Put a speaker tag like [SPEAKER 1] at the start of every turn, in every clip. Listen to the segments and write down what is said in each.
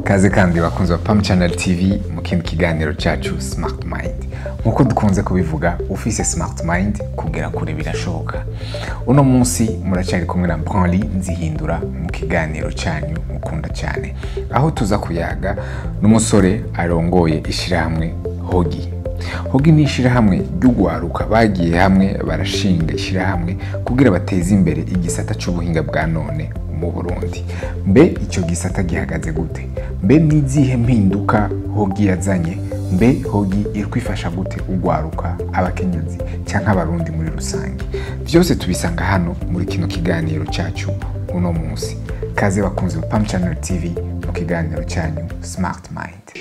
[SPEAKER 1] Kaze kandi bakunze Pam Channel TV mu kindi kiganiro cyacu Smart Mind. Nkuko dukunze kubivuga, ufise Smart Mind kugera kure birashoboka. Uno munsi muracari kumwe na Branly Nzihindura mu kiganiro cyanyu mukunda cyane. Aho tuza kuyaga n'umusore arongoye ishirahamwe Hogi. Hogi ni ishirahamwe ry'ugwaruka bagiye hamwe barashinga ishirahamwe kugira bateze imbere igisata cy'ubuhinga bwa none mu Burundi. Mbe icyo gisata gihagaze gute? Mbe nizihe mpinduka Hogi yazanye? Mbe Hogi iri kwifasha gute ugwaruka, abakenyezi cyangwa abarundi muri rusange? Byose tubisanga hano muri kino kiganiro cyacu uno munsi. Kaze bakunze Pam Channel TV mu kiganiro cyanyu Smart Mind.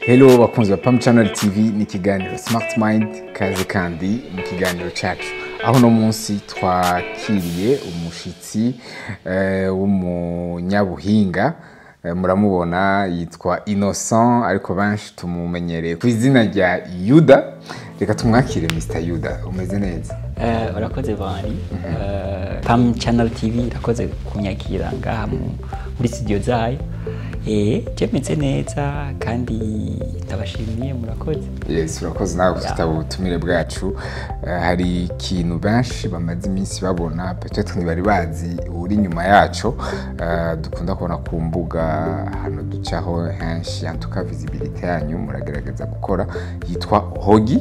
[SPEAKER 1] Hello bakunzi ba Pam Channel TV, ni kiganiro Smart Mind. Kaze kandi mu kiganiro cyacu aho no munsi twakiriye umushitsi w'umunyabuhinga, muramubona yitwa Innocent ariko banshi tumumenyereye ku izina rya Yuda. Reka tumwakire Mr. Yuda. Umeze neza?
[SPEAKER 2] Urakoze bari. Pam Channel TV irakoze kunyakira ngaha muri studio zayo. Jemetse neza kandi ndabashimiye, murakoze.
[SPEAKER 1] Yes, urakoze nawe kutaba ubutumire bwacu. Hari ikintu benshi bamaze iminsi babona, peut-être ntibari bazi uri nyuma yacu, dukunda kubona ku mbuga hano ducaho henshi, antuka visibility yanyu muragerageza gukora, yitwa Hogi.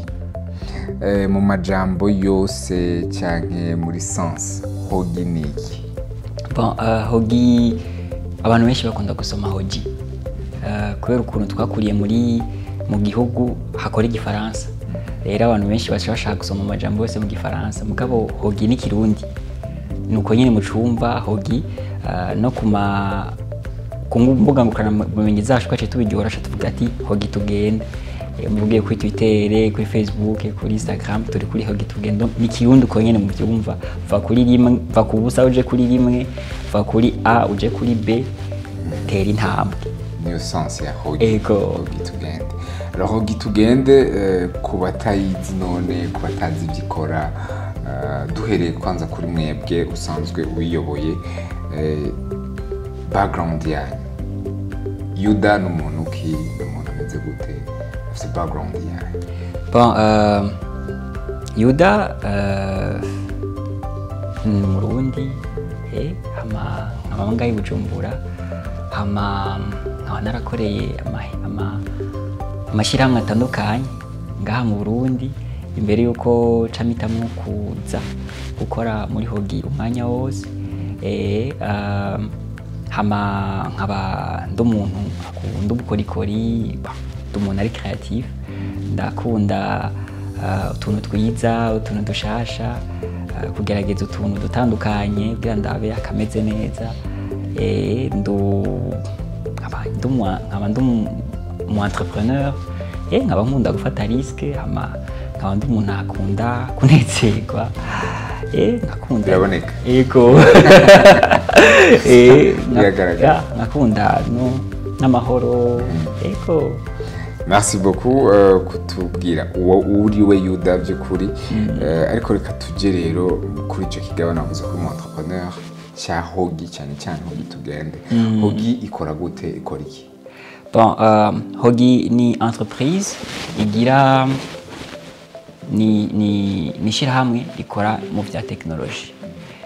[SPEAKER 1] Mu majambo yose cyanke muri sens, Hogi ni iki?
[SPEAKER 2] Bon, Hogi abantu benshi bakunda gusoma Hogi kubera ukuntu twakuriye mu gihugu hakora igifaransa. Rero abantu benshi bashaka gusoma amajambo yose mu gifaransa, mugabo Hogi ni Kirundi. Nuko nyine mu cumba Hogi no ku mbuga ngurukanabumenyi zacu twaciye tubigihora tuvuga ati Hogi tugende. Mugiye kuri Twitter, kuri Facebook, kuri Instagram, turi kuri Hogi tugende. Ni Kirundi uko nyine mu byumva, va kuri rimwe, va ku busa uje kuri rimwe, va kuri A uje kuri B, tera intambwe.
[SPEAKER 1] Niyo sens ya Hogi.
[SPEAKER 2] Ego.
[SPEAKER 1] Hogi tugende. Alors Hogi tugende ku batayizi none, ku batazi byikora, duhereye kwanza kuri mwebwe usanzwe uyoboye, background yanyu. Yuda n'umuntu ki, umuntu ameze gute? Afite background yanyu?
[SPEAKER 2] Bon, Yuda mu Burundi, nkaba ngaho i Bujumbura, nkaba narakoreye amashyirahamwe atandukanye ngaha mu Burundi imbere yuko camitamu kuza gukora muri Hogi umwanya wose. Nkaba ndumuntu akunda ubukorikori, ndumuntu ari creative, ndakunda utuntu twiza, utuntu dushasha, kugerageza utuntu dutandukanye kugira ndabe akameze neza. Nkaba mu entrepreneur, nkaba nkunda gufata risque, nkaba ndumuntu akunda kunezerwa, nkakunda
[SPEAKER 1] biraboneka.
[SPEAKER 2] Yego.
[SPEAKER 1] Biragaragara.
[SPEAKER 2] Nkakunda n'amahoro. Yego.
[SPEAKER 1] Merci beaucoup kutubwira uwo uriwe Yuda by'ukuri. Ariko reka tuje rero kuri icyo kigabana navuze kuri mu entrepreneur cya Hogi, cyane cyane Hogi tugende. Hogi ikora gute, ikora iki?
[SPEAKER 2] Bon, Hogi ni entreprise igira ni shirahamwe rikora mu bya technology.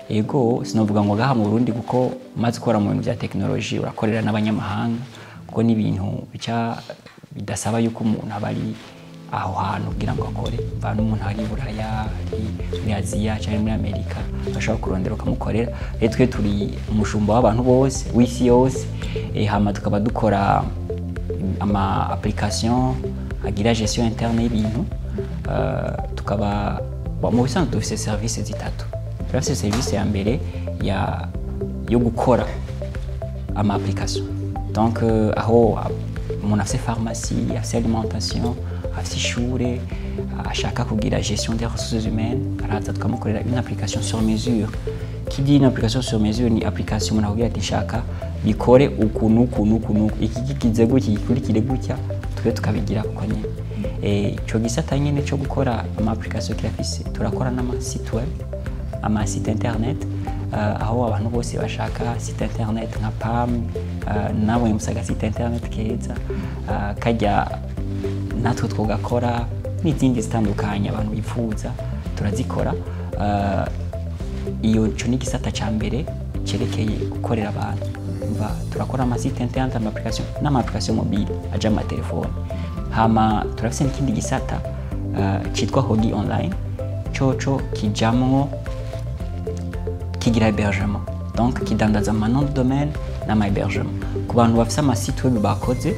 [SPEAKER 2] Yego, sinovuga ngo gaha mu Burundi kuko maze gukora mu bintu bya technology urakorera n'abanyamahanga, kuko ni ibintu bidasaba yuko umuntu abari aho hantu kugira ngo akore. Mva n'umuntu ari Buraya, muri Aziya cyangwa muri Amerika bashaka kurondera ukamukorera. Rero twe turi umushumba w'abantu bose w'isi yose. Hama tukaba dukora ama application agira gestion interne y'ibintu. Tukaba mu bisanzwe dufise service zitatu. Turafise service ya mbere yo gukora ama application. Donc aho umuntu afise pharmacie, afise alimentation, afise ishure, ashaka kugira gestion des ressources humaines, araza tukamukorera une application sur mesure. Qui dit une application sur mesure ni application umuntu avuga ati shaka bikore ukuntu iki kize gutya gikurikire gutya, twe tukabigira uko nyene. Ico gisata nyene cyo gukora ama application kirafise, turakora n'ama site web, ama site internet, aho abantu bose bashaka site internet nka PAM, nabonye musaga site internet keza, kajya natwe twogakora n'izindi zitandukanye abantu bifuza turazikora. Iyo cyo ni gisata ca mbere cerekeye gukorera abantu. Turakora ama site internet, ama application mobile aja mu telefone. Hama turafise n'ikindi gisata citwa Hogi online, coco kijamwo kigira hébergement, donc kidandaza ama nom de domaine n'ama hébergement. Ku bantu bafise ama site web bakoze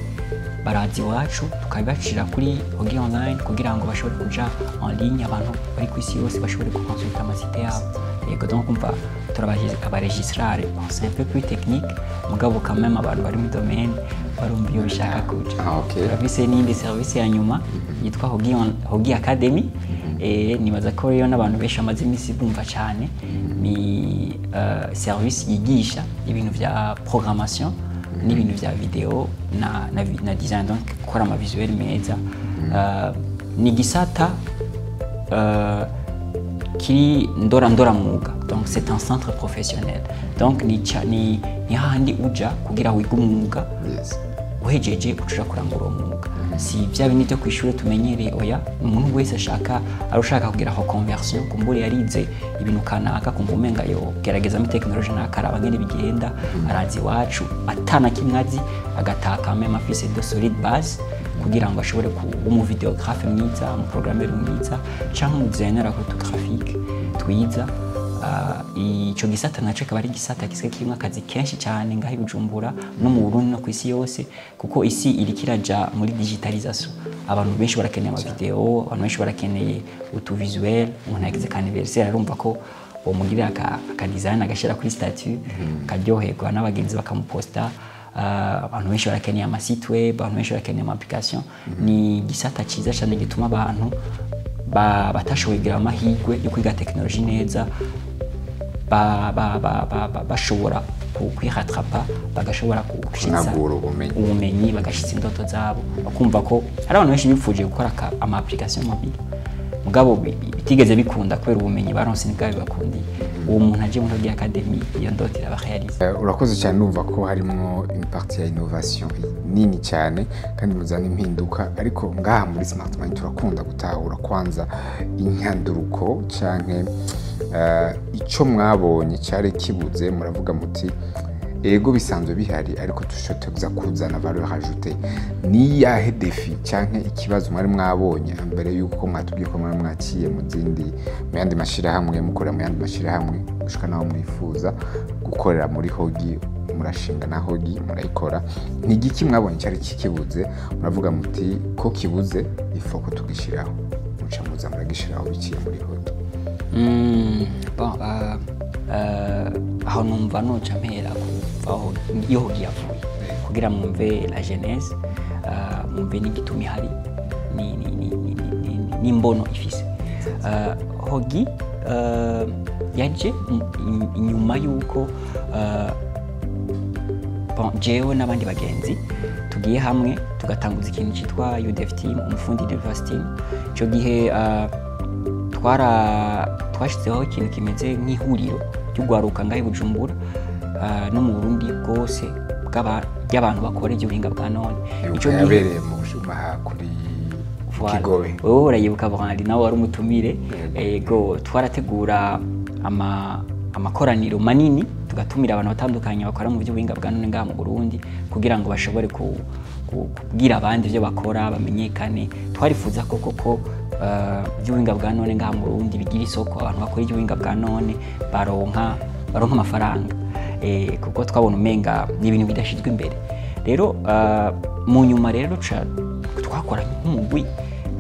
[SPEAKER 2] barazi iwacu tukabibacira kuri Hogi online kugira ngo bashobore kuja en ligne, abantu bari ku isi yose bashobore kukonsulta ama site yabo. Yego, donc umva turabahize abaregistrare, c'est un peu plus technique mugabo quand même abantu bari mu domaine barumva iyo bishaka kuja. Turafise n'indi service ya nyuma yitwa Hogi Academy. Nibaza ko rero n'abantu benshi amaze imisi bumva cyane, ni service yigisha ibintu vya programmation n'ibintu vya video na design, donc gukora ama visuel meza. Ni gisata kiri ndora mwuga, donc c'est un centre professionnel, donc ni handi uja kugira wiga umwuga. Uhejeje ucuja kurangura umwuga, si bya bindi byo kwishuri tumenyereye. Oya, umuntu wese arushaka kugira ho conversion, kumbure yarize ibintu kanaka kumva umenga yo gerageza mu technology nakaraba ngene bigenda, arazi wacu atana kimwazi agataka même afise de solide base kugira ngo ashobore kuba videographe mwiza, mu programmer mwiza, cyangwa mu designer photographique twiza. Ico gisata naco kaba ari gisata kiswe kimwe akazi kenshi cyane ngaho Bujumbura no mu Burundi no kwisi yose, kuko isi iri kiraja muri digitalisation. Abantu benshi barakeneye ama video, abantu benshi barakeneye utu visuel. Umuntu yagize ka anniversaire arumva ko bomugirira aka design agashira kuri statut karyoherwa n'abagenzi bakamuposta. Abantu benshi barakeneye ama site web, abantu benshi barakeneye ama application. Ni gisata ciza cyane gituma abantu batashoboye kugira amahirwe yo kwiga technology neza bashobora kwihatrapa, bagashobora gushitsa ubumenyi, bagashitsa indoto zabo, bakumva ko ari abantu benshi bipfuje gukora ama application mobile mugabo bitigeze bikunda kubera ubumenyi baronse nibwo bibakundiye. Uwo muntu aje muri Hogi Academy iyo ndoto irabarealize.
[SPEAKER 1] Urakoze cyane, numva ko harimo une partie ya innovation nini cyane kandi muzana impinduka, ariko ngaha muri Smart Mind turakunda gutahura kwanza inyanduruko canke ico mwabonye cyari kibuze. Muravuga muti ego bisanzwe bihari ariko tushobora kuzana valeur ajoutée. Ni yahe défi canke ikibazo mwari mwabonye mbere yuko mwatubwiye ko mwari mwaciye mu yandi mashira hamwe, mukora mu yandi mashira hamwe gushika naho mwifuza gukorera muri Hogi, murashinga na Hogi murayikora? Ni igiki mwabonye cyari kikibuze muravuga muti ko kibuze ifo ko tugishiraho, muca muza muragishiraho biciye muri Hogi?
[SPEAKER 2] Aho numva noca mpera kuvaho iyo Hogi yavuye kugira mwumve la genèse, mwumve n'igituma ihari n'imbono ifise. Hogi yaje inyuma yuko jewe n'abandi bagenzi tugiye hamwe tugatanguza ikintu cyitwa UDF team, umufundi device team. Ico gihe twashyizeho ikintu kimeze nk'ihuriro ry'ugwaruka ngaho Bujumbura no mu Burundi bwose by'abantu bakora iby'ubuhinga bwa none.
[SPEAKER 1] Ico yabereye mu Bujumbura kuri Kigobe.
[SPEAKER 2] Wowe urayibuka Brandi, nawe wari umutumire. Ego, twarategura amakoraniro manini tugatumira abantu batandukanye bakora mu by'ubuhinga bwa none ngaha mu Burundi kugira ngo bashobore kubwira abandi ibyo bakora bamenyekane. Twarifuza koko by'ubuhinga bwa none ngaha mu Burundi bigira isoko, abantu bakora iby'ubuhinga bwa none baronka amafaranga, kuko twabona umenga ni ibintu bidashizwe imbere. Rero mu nyuma rero twakora nk'umugwi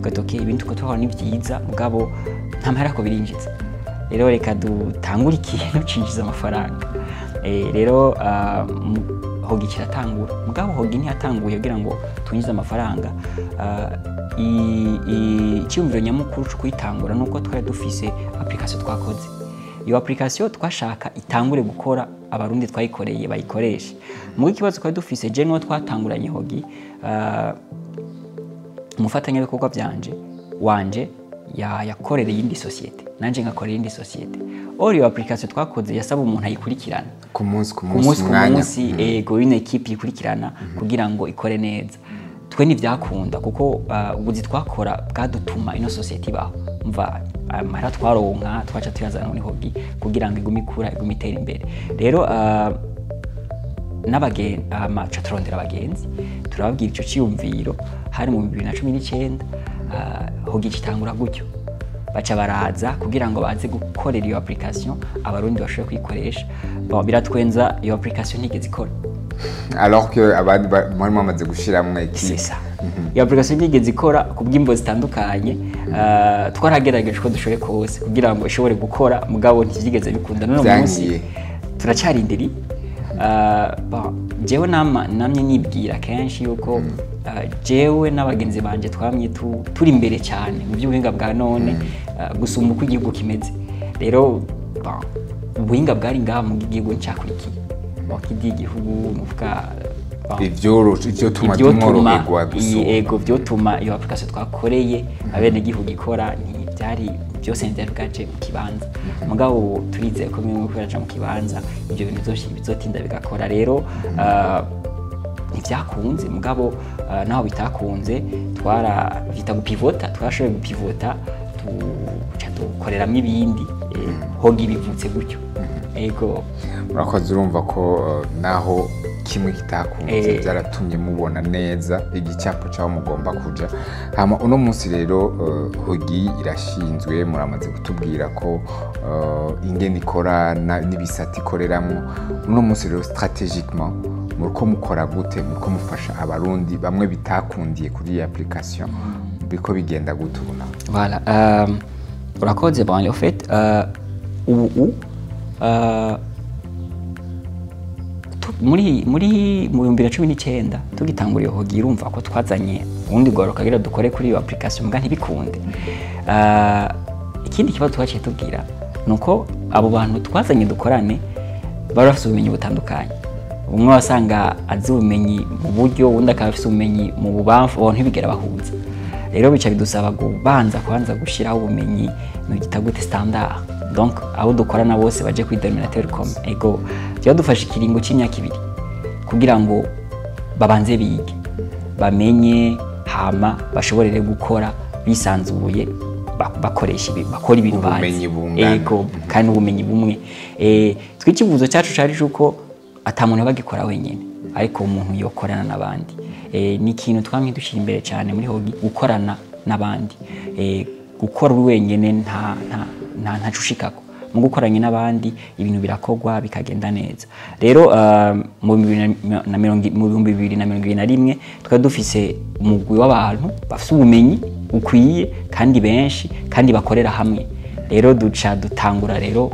[SPEAKER 2] gatoke ibintu ko twabona ni byiza mugabo nta mahera ko birinjiza. Rero reka dutangura ikintu cinjiza amafaranga. Rero Hogi kiratangura mugabo Hogi ntiyatanguye kugira ngo twinjize amafaranga. Icyumviro nyamukuru cyo kwitangura nuko twari dufise application twakoze. Iyo application twashaka itangure gukora, abarundi twayikoreye bayikoresha. Mu kibazo twari dufise je no twatanguranye Hogi, umufatanya bikorwa byanje wanje yakorera yindi societe nanje ngakora indi societe. Or iyo application twakoze yasaba umuntu ayikurikirana
[SPEAKER 1] ku munsi
[SPEAKER 2] ego une equipe ikurikirana kugira ngo ikore neza. Twe ntibyakunda kuko ubuzi twakora bwadutuma ino societe ibaho. Mva amahera twaronka twaca tuyazana muri hogi kugira ngo igume ikura igume itera imbere. Rero amaca turondera abagenzi turababwira icyo cyiyumviro hari mu 2019 hogi kitangura gutyo baca baraza kugira ngo baze gukorera iyo application abarundi bashobora kuyikoresha. Biratwenza iyo application ntigeze ikora
[SPEAKER 1] alors que abandi muri mamaze gushiramwe iki
[SPEAKER 2] iyo application ntigeze ikora kubw'imbo zitandukanye. Twaragerageje ko dushoboye kose kugira ngo ishobore gukora mugabo ntivyigeze bikunda. None munsi turacarindiri. Jewe namye nibwira kenshi yuko jewe n'abagenzi banje twamye turi imbere cyane mu by'ubuhinga bwa none gusumba uko igihugu kimeze. Rero ubuhinga bwari ngaha mu gihugu ncyakurikiye wakidi igihugu muvuga
[SPEAKER 1] ivyo tuma tumoroherwa gusumba
[SPEAKER 2] ego vyotuma iyo application twakoreye abene gihugu ikora ntibyari byose ndabgaje mu kibanza mugabo turizeye ko mwe kwiraje mu kibanza ibyo bintu bizotinda bigakora. Rero ntibyakunze mugabo naho bitakunze twaravita gupivota twashoboye gupivota dukoreramo ibindi hogi bivutse gutyo. Ego
[SPEAKER 1] murakoze urumva ko naho kimwe kitakunze byaratumye mubona neza igicapo cyaho mugomba kuja. Hama uno munsi rero hogi irashinzwe muramaze kutubwira ko ingene ikora n'ibisati ikoreramo. Uno munsi rero strategiquement muriko mukora gute muriko mufasha abarundi bamwe bitakundiye kuri iyi application biko bigenda gutuna?
[SPEAKER 2] Voilà, urakoze bane en fait ubu muri 2019 tugitanguriye hogi urumva ko twazanye ubundi goro kagira dukore kuri iyo application mbwa ntibikunde. Ikindi kibazo twaciye tubwira nuko abo bantu twazanye dukorane barafite ubumenyi butandukanye. Umwe wasanga azi ubumenyi mu buryo undi akaba afite ubumenyi mu bubamfu abantu ntibigera bahuza. Rero bica bidusaba kwanza gushiraho ubumenyi no gitagute standard. Donc abo dukorana bose baje kuri Dominateur com ego dufashe ikiringo cy'imyaka 2 kugira ngo babanze bige bamenye hama bashoborere gukora bisanzuye bakoresha bakora ibintu bazi ego kandi ubumenyi bumwe. Twikivuzo cyacu cari uko atamuntu bagikora wenyene ariko umuntu yokorana nabandi. Ni ikintu twamye dushira imbere cyane muri hogi gukorana nabandi. Gukora wenyene nta cushikako mu gukoranye nabandi ibintu birakogwa bikagenda neza. Rero mu 2021 twari dufise umugwi w'abantu bafite ubumenyi ukwiye kandi benshi kandi bakorera hamwe. Rero duca dutangura rero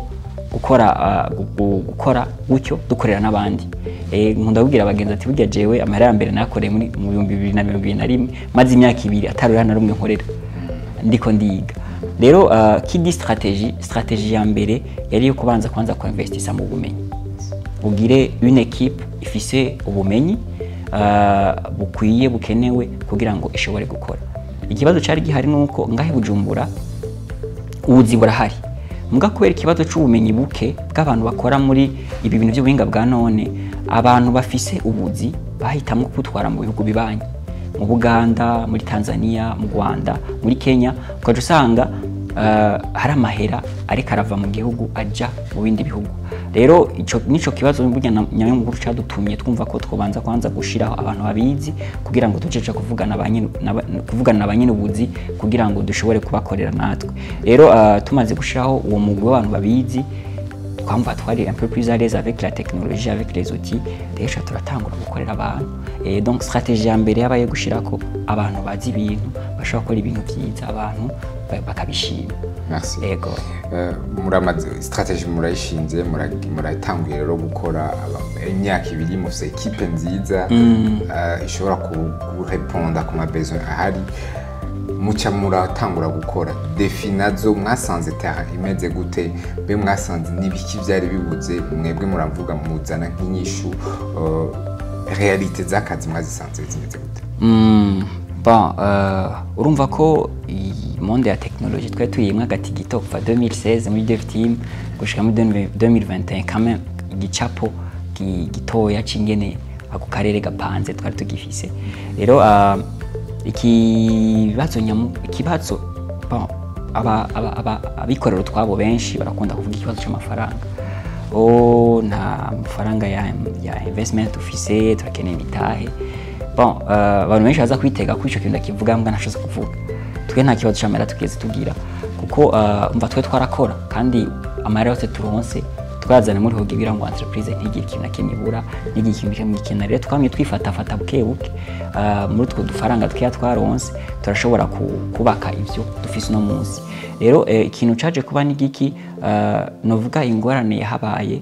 [SPEAKER 2] gukora gutyo dukorera nabandi. Nkunda kubwira abagenzi ati burya jewe amahera ya mbere nakoreye muri 2021 maze imyaka 2 atarura na rumwe nkorera ndiko ndiga. Rero kidi strategie ya mbere yari yo kubanza kwanza ko investisa mu bumenyi ugire une équipe ifise ubumenyi bukwiye bukenewe kugira ngo ishobore gukora. Ikibazo cyari gihari nuko ngahe Bujumbura ubuzi burahari muga kubera ikibazo cy'ubumenyi buke bw'abantu bakora muri ibi bintu by'ubuhinga bwa none. Abantu bafise ubuzi bahitamo kutwara mu bihugu bibanye mu Buganda, muri Tanzania, mu Rwanda, muri Kenya, ukaje usanga hari amahera ariko arava mu gihugu aja mu bindi bihugu. Rero nico kibazo burya nyamukuru cyadutumye twumva ko twobanza kwanza gushiraho abantu babizi kugira ngo tujeje kuvugana na banyine ubuzi kugira ngo dushobore kubakorera natwe. Rero tumaze gushiraho uwo mugwi w'abantu babizi twamva twari un peu plus à l'aise avec la technologie, avec les outils. Déjà turatangura gukorera abantu. Donc stratégie ya mbere yabaye gushirako abantu bazi ibintu bashobora gukora ibintu byiza abantu bakabishima.
[SPEAKER 1] Merci.
[SPEAKER 2] Ego.
[SPEAKER 1] Muramaze stratégie murayishinze muratanguye rero gukora imyaka 2 mufise equipe nziza ishobora kurepondre ku mabesoin ahari. Mucha muratangura gukora defi nazo mwasanze terrain imeze gute be mwasanze nibiki byari bibuze mwebwe muravuga muzana nk'inyishu realite zakazi mwazisanze zimeze gute?
[SPEAKER 2] Bon, urumva ko monde ya technologie twari tuyimwe agati gito kuva 2016 muri dev team gushika muri 2021 kame igicapo gitoya cingene ako karere gapanze twari tugifise rero ikibazo bon abikorera twabo benshi barakunda kuvuga ikibazo cy'amafaranga nta mafaranga ya investment ufise turakeneye imitahe bon abantu benshi baza kwitega kuri ico kintu ndakivuga mbwa nashoze kuvuga twe nta kibazo cy'amara tugeze tugira kuko umva twe twarakora kandi amara yose turonse twazana muri hoge bira ngo entreprise ntigire ikintu nakimibura nigire ikintu cyamukena rero twamye twifatafata buke buke muri two dufaranga twaronse turashobora kubaka ivyo dufise no munsi rero ikintu caje kuba nigiki novuga ingorane yahabaye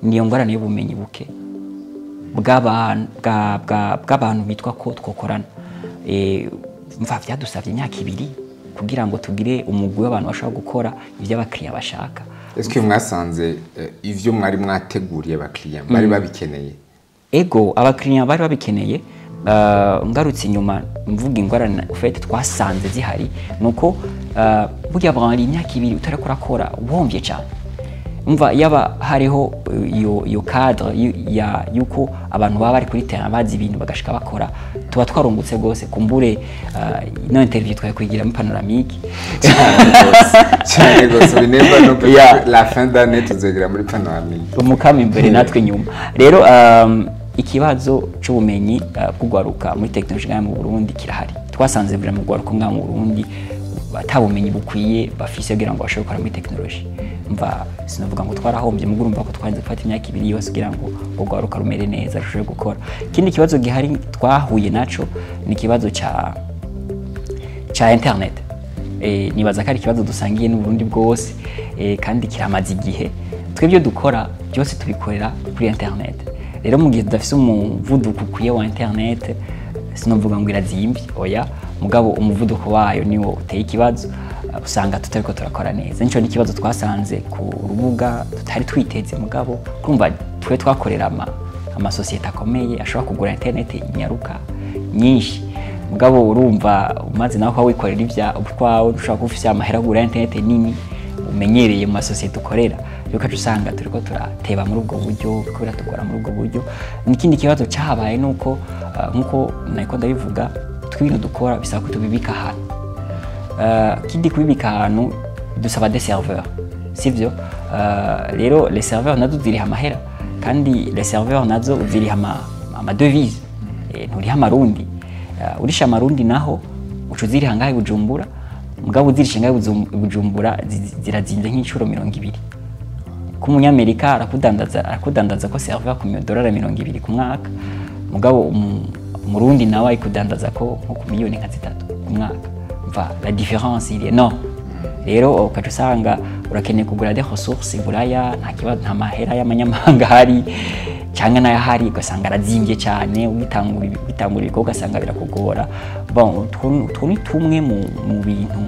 [SPEAKER 2] niyo ngorane y'ubumenyi buke bw'abantu bitwa ko twokorana mva vyadusavye imyaka 2 kugira ngo tugire umugwi w'abantu bashaka gukora ivyo abakiriya bashaka.
[SPEAKER 1] Eske mwasanze ivyo mwari mwateguriye abakiriya bari babikeneye?
[SPEAKER 2] Ego abakiriya bari babikeneye ngarutse inyuma mvuga ingorane ufite twasanze zihari nuko burya bari imyaka 2 utarakora womvye cyane umva yaba hariho iyo cadre yuko abantu baba bari kuri terrain bazi ibintu bagashika bakora tuba twarungutse gose kumbure no interview twakwigira mu panoramique
[SPEAKER 1] cyane gose bineva no la fin d'année tuzegira muri panoramique
[SPEAKER 2] umukama imbere natwe nyuma rero ikibazo cy'ubumenyi bw'ugwaruka muri technology mu Burundi kirahari twasanze bira mu gwaruka mu Burundi batabumenyi bukwiye bafise kugira ngo bashobore gukora muri technology mva sinavuga ngo twarahombye mugurumva ko twanze gufata imyaka 2 yose kugira ngo ugwaruka rumere neza rushobore gukora kindi kibazo gihari twahuye naco ni kibazo ca internet nibaza ko ari kibazo dusangiye n'u Burundi bwose kandi kiramaze igihe twebyo dukora byose tubikorera kuri internet rero mu gihe tudafise umuvuduko ukwiye wa internet sinavuga ngo irazimbi oya mugabo umuvuduko wayo niwo uteye ikibazo usanga tutariko turakora neza nico n'ikibazo twasanze ku rubuga tutari twiteze mugabo kumva twe twakorera ama societe akomeye ashobora kugura internet inyaruka nyinshi mugabo urumva umaze naho kwa wikorera ivya ubwawe ushaka kufise amahera gura internet nini umenyereye mu societe ukorera yuko usanga turiko turateba muri ubwo buryo kubera tugora muri ubwo buryo n'ikindi kibazo cyabaye nuko nkuko nako ndabivuga twibintu dukora bisaba ko tubibika ahantu kindi kubibika ahantu dusaba des serveurs sivyo rero les serveurs nazo ziriha amahera kandi les serveurs nazo ziriha ama devise nturiha amarundi urisha amarundi naho ucuziriha ngahe Bujumbura mugabo uzirisha ngahe Bujumbura zirazinze nk'icuro 200 ku munyamerika arakudandaza ko serveur ku $200 ku mwaka mugabo umurundi nawe ayikudandaza ko nko ku miliyoni nka 3 ku mwaka mva la différence il est non rero ukacusanga urakeneye kugura des ressources buraya nta kibazo nta mahera y'amanyamahanga hari cyangwa nayo hari ugasanga arazimbye cyane ubitangura ibiko ugasanga birakugora bon tuni tumwe mu bintu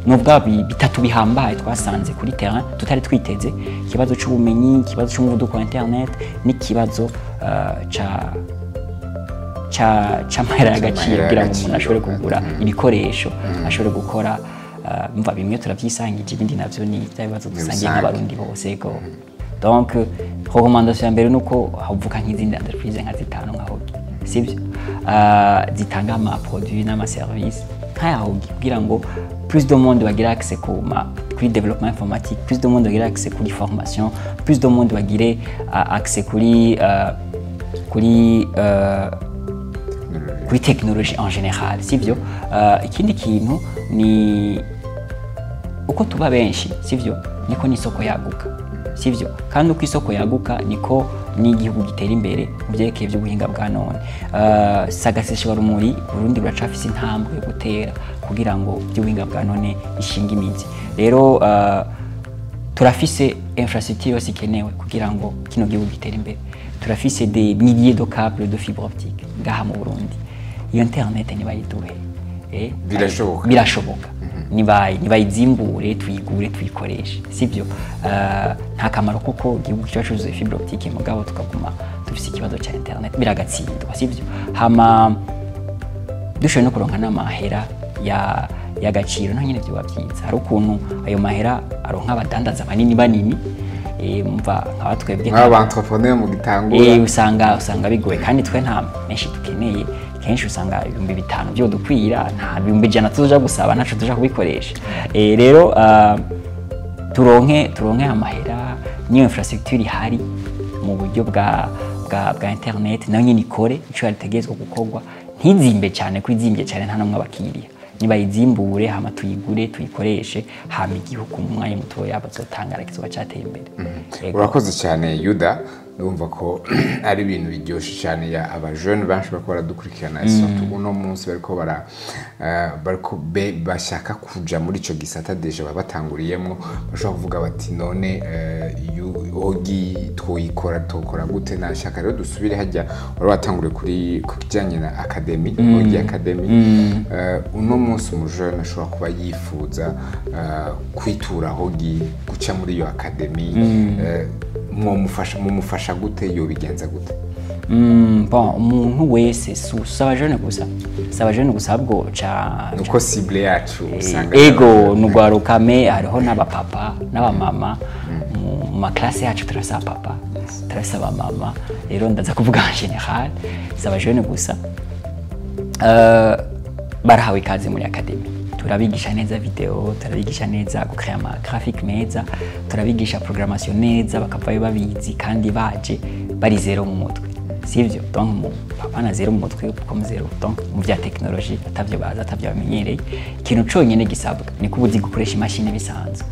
[SPEAKER 2] nubwo bitatu bihambaye twasanze kuri terrain tutari twiteze ikibazo cy'ubumenyi ikibazo cy'umuvuduko wa internet n'ikibazo c'amahera y'agaciro kugira ngo umuntu ashobore kugura ibikoresho ashobore gukora mva bimwe turavyisangije ibindi navyo ni ibibazo dusangiye n'abarundi bose go donc recommandation mbere nuko havuka nk'izindi entreprise nka 5 nka Hogi sivyo zitanga ama produits n'ama services nkaya Hogi kugira ngo plus de monde bagira accès kuri développement informatique plus de monde bagira accès kuri formation plus de monde bagire accès kuri technologie en général sivyo ikindi kintu ni uko tuba benshi sivyo niko nisoko yaguka sivyo kandi uko isoko yaguka niko n'igihugu gitera imbere byekeye byo guhinga bwa none sagasesha rumuri Burundi buracafise intambwe gutera kugira ngo byo guhinga bwa none ishinga imizi rero turafise infrastructure yose ikenewe kugira ngo kino gihugu gitere imbere turafise des milliers de câbles de fibre optique ngaha mu Burundi iyo internet ni bayiduhe birashoboka nibayizimbure twigure twikoreshe sivyo nta kamaro kuko igihugu cyacu cyuzuye fibre optique mugabo tukaguma dufise ikibazo cya internet biragatsindwa sivyo hama dushoboye no kuronka n'amahera y'agaciro naho nyine byo byiza. Hari ukuntu ayo mahera aronka abadandaza banini mva nk'abatwebwe
[SPEAKER 1] nk'aba-entrepreneur mu gitangura
[SPEAKER 2] usanga bigoye, kandi twe nta menshi dukeneye, kenshi usanga 5,000 byo dukwira, nta 100 tuja gusaba naco tuja kubikoresha. Rero turonke amahera niyo infrastructure ihari mu buryo bwa internet nayo nyine ikore ico yategezwe gukorwa, ntizimbe cyane kwizimbye cyane nta namwe abakiriya, niba izimbure hama tuyigure tuyikoreshe hama igihugu mu mwanya mutoya bazotangara kizoba cyateye imbere.
[SPEAKER 1] Urakoze cyane Yuda, ndumva ko ari ibintu biryoshye cyane ya abajene benshi bako baradukurikirana surtout uno munsi bariko bashaka kuja muri ico gisata deje babatanguriyemo, bashobora kuvuga bati none Hogi tokora gute. Nashaka rero dusubire hajya wari watanguriye kuri kijanye na academy Hogi Academy. Uno munsi umujene ashobora kuba yifuza kwitura Hogi guca muri iyo academy, mumufasha gute, yobigenza gute?
[SPEAKER 2] Bon, umuntu wese saba jeune gusa ahubwo
[SPEAKER 1] nuko cible yacu usanga
[SPEAKER 2] ego nugwaruka me hariho n'abapapa n'abamama mu maklase yacu turasa papa turasa abamama, rero ndaza kuvuga en general saba jeune gusa barahawe ikaze muri academy. Turabigisha neza video, turabigisha neza gukrea ama graphic meza, turabigisha programmation neza bakavayo babizi kandi baje bari zero mu mutwe, sivyo? Donc papa na zero mu mutwe comme zero, donc mu bya technology atavyo baza atavyo bamenyereye. Ikintu conyene gisabwa ni kubuzi gukoresha imashini bisanzwe,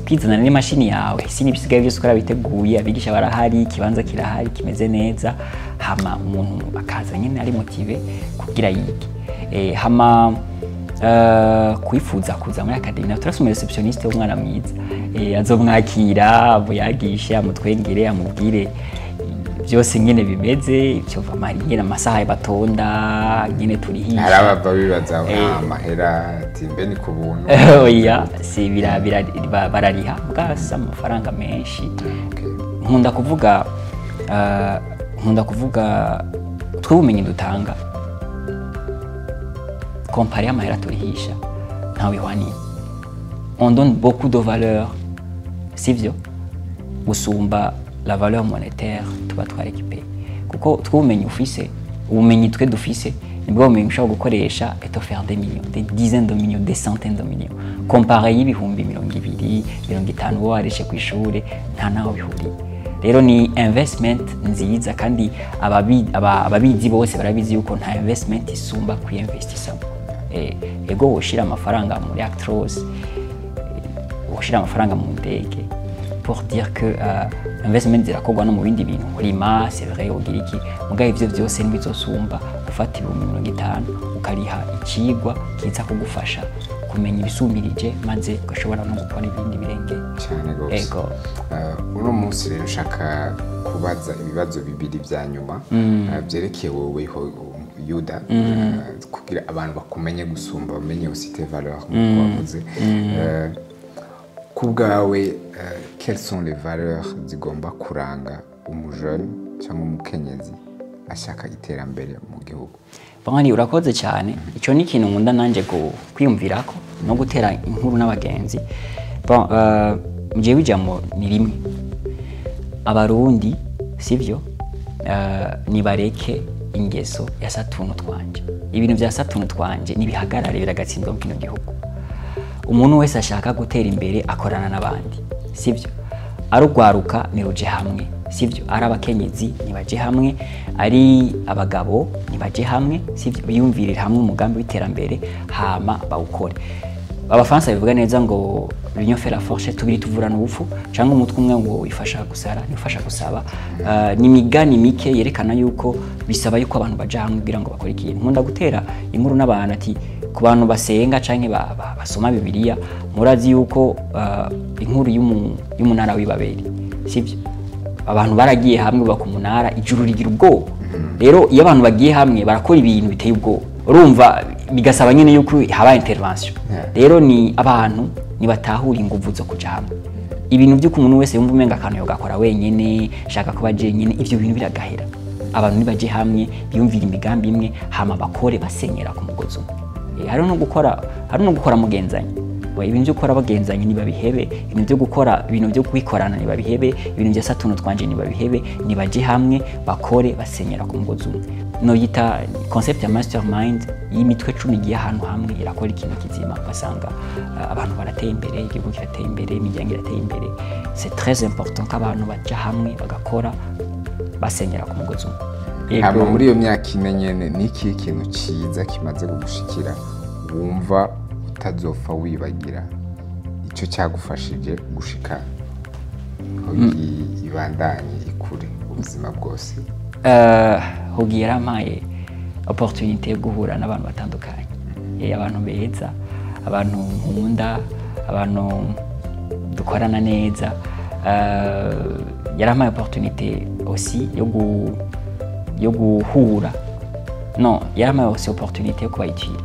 [SPEAKER 2] kwizana n'imashini yawe sini bisigaye byose ukora biteguye, abigisha barahari, ikibanza kirahari kimeze neza, hama umuntu akaza nyine ari motive kugira yige. Hama kwifuza kuza muri academy turasoma receptioniste w'umwana mwiza, azomwakira buyagisha amutwengere amubwire byose nyene bimeze icyo vamari nyene amasaha batonda nyene turihisha.
[SPEAKER 1] Harabava bibaza amahera timbe ni kubuntu
[SPEAKER 2] oya si barariha bwasa amafaranga menshi. Nkunda kuvuga twubumenyi dutanga comparé à mahera turihisha ntawe ihwaniye. On donne beaucoup de valeur, sivyo, gusumba la valeur monétaire tuba twarekipeye, kuko twubumenyi ufise ubumenyi twe dufise nibwo bumenyi ushobora gukoresha et faire des millions, des dizaines de millions, des centaines de millions, comparé y'ibihumbi 200 50 warishe ku ishure nta naho bihuriye. Rero ni investment nziza, kandi ababizi bose barabizi yuko nta investment isumba kuyinvestisamo. Ego woshira amafaranga muri actros, woshira amafaranga mu ndege, pour dire que investment zirakorwa no mu bindi bintu kurima, c'est vrai ugira iki, mugaye ivyo byose nibizosumba gufata 50 ukariha ikigwa kiza kugufasha kumenya ibisumbirije maze ugashobora no gukora ibindi birenge
[SPEAKER 1] cyane gose.
[SPEAKER 2] Ego
[SPEAKER 1] uno munsi rero ushaka kubaza ibibazo bibiri bya nyuma byerekeye wowe Yuda, kugira abantu bakumenye gusumba bamenye usite valeur nk'uko wavuze. Ku bwawe quelles sont les valeurs zigomba kuranga umujene cyangwa umukenyezi ashaka iterambere mu gihugu?
[SPEAKER 2] Bangani urakoze cyane, ico ni ikintu nkunda nanje kwiyumvirako no gutera inkuru n'abagenzi. Bon muje bijamo ni rimwe, abarundi sivyo nibareke ingeso ya satuntu twanje. Ibintu bya satuntu twanje nibihagarare biragatsindwa mu kino gihugu. Umuntu wese ashaka gutera imbere akorana n'abandi, sivyo? Arugwaruka niruje hamwe, sivyo? Ari abakenyezi nibaje hamwe, ari abagabo nibaje hamwe, sivyo? Biyumvirira hamwe umugambi w'iterambere hama bawukore. Abafaransa bivuga neza ngo l'union fait la force, tubiri tuvurana ubupfu, cyangwa umutwe umwe ngo wifasha gusara nifasha gusaba. Ni migani mike yerekana yuko bisaba yuko abantu baje hamwe kugira ngo bakore ikintu. Nkunda gutera inkuru n'abantu ati ku bantu basenga canke basoma Bibiliya, murazi yuko inkuru y'umunara w'Ibabeli, sivyo? Abantu baragiye hamwe bakumunara ijuru rigira ubwoba. Rero iyo abantu bagiye hamwe barakora ibintu biteye ubwoba, urumva bigasaba nyine yuko haba intervention. Rero ni abantu nibatahura inguvu zo kuja hamwe. Ibintu by'uko umuntu wese yumva umenga akantu yogakora wenyene, shaka kuba je nyene, ivyo bintu biragahera. abantu nibaje hamwe biyumvira imigambi imwe hama bakore basenyera ku mugozi umwe. Hari no gukora mugenzanya. Ibintu byo gukora bagenzanye niba bihebe, ibintu byo gukora ibintu byo kwikorana niba bihebe, ibintu bya satuno twanje niba bihebe, nibaje hamwe bakore basenyera ku mugozi umwe. No yita concept ya mastermind y'imitwe 10 igiye ahantu hamwe irakora ikintu kizima, basanga abantu barateye imbere, igihugu kirateye imbere, imiryango irateye imbere. C'est très important ko abantu baje hamwe bagakora basenyera ku mugozi umwe.
[SPEAKER 1] Hama muri iyo myaka ine nyene niki kintu ciza kimaze kugushikira wumva utazopfa wibagira icyo cyagufashije gushika ibandanye ikure ubuzima bwose?
[SPEAKER 2] Hogi yarampaye opportunité yo guhura n'abantu batandukanye, abantu beza, abantu nkunda, abantu dukorana neza. Yarampaye opportunité aussi yo guhura, non, yarampaye aussi opportunité yo kuba utile.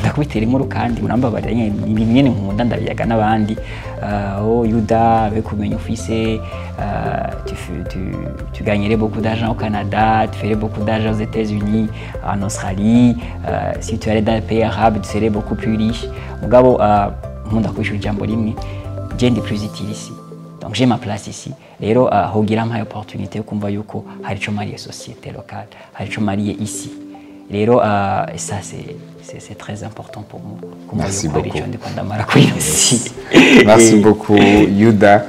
[SPEAKER 2] Ndakubitera inkuru kandi murambabarira ibintu nyene nkunda ndabiyaga n'abandi. Yuda, avec kumenya ufise, tu gagnerais beaucoup d'argent au Canada, tu ferais beaucoup d'argent aux États-Unis, en Australie. Si tu allais dans les pays arabes, tu serais beaucoup plus riche. Mugabo nkunda kwishura ijambo rimwe, je ndi plus utile ici. Donc j'ai ma place ici. Rero hogira mpaye opportunité yo kumva yuko hari ico mariye société locale, hari ico mariye ici. Rero ça c'est très important pour moi.
[SPEAKER 1] Merci beaucoup.
[SPEAKER 2] Merci
[SPEAKER 1] beaucoup Yuda.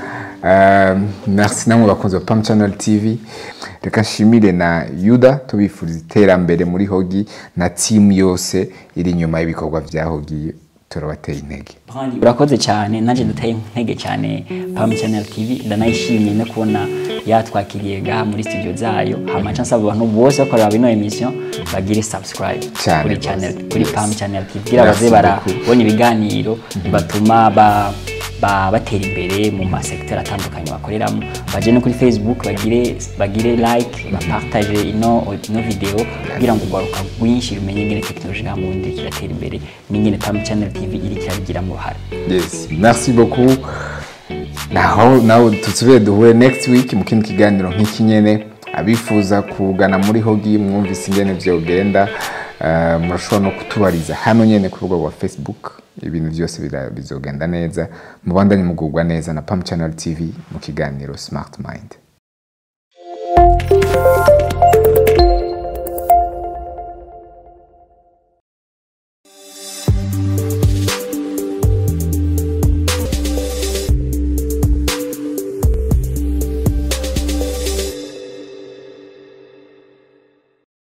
[SPEAKER 1] Merci namwe bakunze wa Pam Channel TV. Reka nshimire na Yuda tubifuriza iterambere muri Hogi na team yose iri nyuma y'ibikorwa vya Hogi. Turabateye intege.
[SPEAKER 2] Urakoze cyane, nanje ndateye intege cyane Pam Channel TV. Ndanayishimiye no kubona yatwakiriye gaha muri studio zayo. Hama chance abantu bose bakorera bino emission bagire subscribe kuri channel, kuri Pam Channel TV. Gira baze barabona ibiganiro batuma batera imbere mu masecteur atandukanye bakoreramo. Baje no kuri Facebook bagire like, bapartage ino video kugira ngo ugaruka rwinshi rumenye ngene technology ga mundi kiratera imbere n'ingene Pam Channel TV iri kiragira mu ruhara.
[SPEAKER 1] Yes, merci beaucoup. Now tutsubire duhure next week mu kindi kiganiro nk'iki nyene. Abifuza kugana muri Hogi mwumvise ingene vyogenda, murashobora no kutubariza hano nyene ku rubuga rwa Facebook. Ibintu byose bizogenda neza, mubandanye mugubwa neza na Pam Channel TV mu kiganiro Smart Mind.